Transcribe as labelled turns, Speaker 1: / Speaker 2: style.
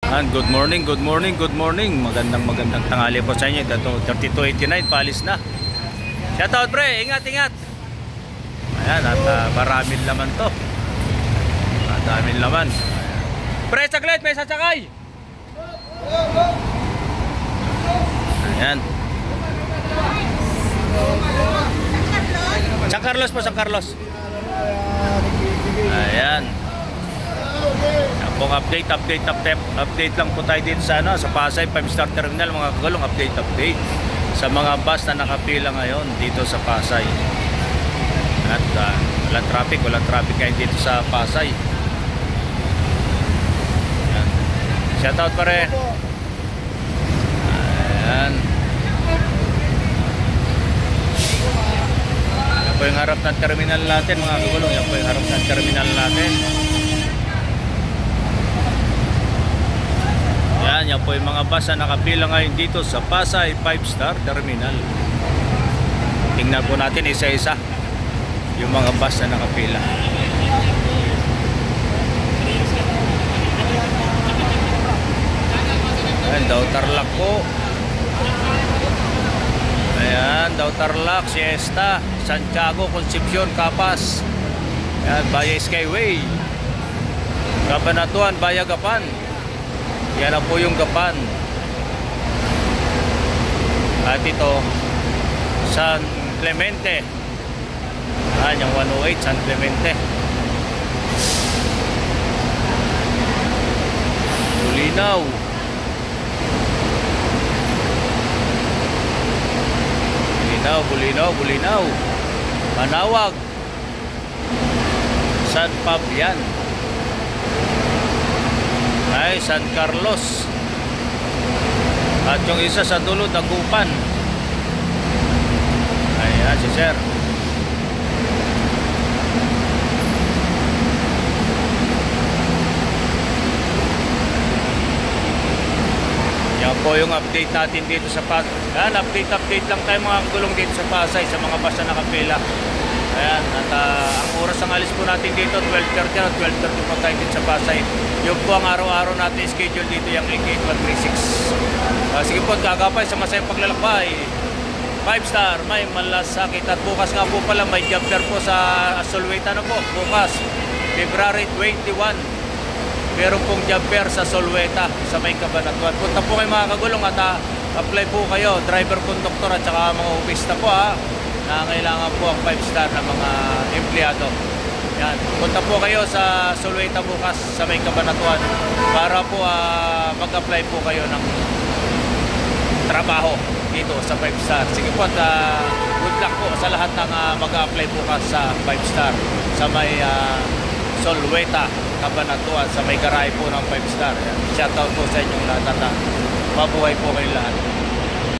Speaker 1: Good morning, good morning, good morning. Magandang tanghali po sa inyo. Ito 3289 palis na. Shout out pre, ingat. Ayan, at maraming laman to. Maraming laman. Pre, saglit, may sasakay. Ayan. San Carlos po, San Carlos. Ayan. Kung update lang po tayo dito sa sa Pasay 5-star terminal mga kagulong, update sa mga bus na nakapila ngayon dito sa Pasay. At walang traffic ngayon dito sa Pasay. Ayan. Shout out pare. Ayan. Yan po yung harap ng terminal natin mga kagulong. Yan po yung harap ng terminal natin. Yan po yung mga bus na nakapila ngayon dito sa Pasay 5-star terminal. Tingnan po natin isa-isa yung mga bus na nakapila. Ayan, daw Tarlac po. Ayan, daw Tarlac, Siesta, Santiago, Concepcion, Capas. Ayan, Bayay Skyway, Cabanatuan, Bayagapan. Yan na po yung Gapan. At ito San Clemente. Ayan yung 108 San Clemente. Bulinaw. Manawag, San Fabian, ay San Carlos. At yung isa sa dulo, Dagupan. Ayan si sir. Yan po yung update natin dito sa Pasay. Ayan, update lang tayo mga kagulong dito sa Pasay sa mga bus na nakapila. Ayan, at ang oras ng alis po natin dito 12:30 at 12:30 po tayo dito sa Pasay. Yung po ang araw-araw natin schedule dito yung 88136. Sige po, gagapay sa masayang paglalakbay. 5-star, may malasakit. At bukas nga po pala may job fair po sa Solweta na po. Bukas, February 21. Meron pong job fair sa Solweta sa may Cabanatuan. Punta po kayo mga kagulong at apply po kayo. Driver, conductor at saka mga office na po na kailangan po ang 5-star na mga empleyado. Yan. Punta po kayo sa Solweta bukas sa may Cabanatuan para po mag-apply po kayo ng trabaho dito sa 5-star. Sige po at good luck po sa lahat ng mag-apply bukas sa 5-star sa may Solweta, Cabanatuan, sa may garahe po ng 5-star. Shoutout po sa inyong lahat at mabuhay po kayo lahat.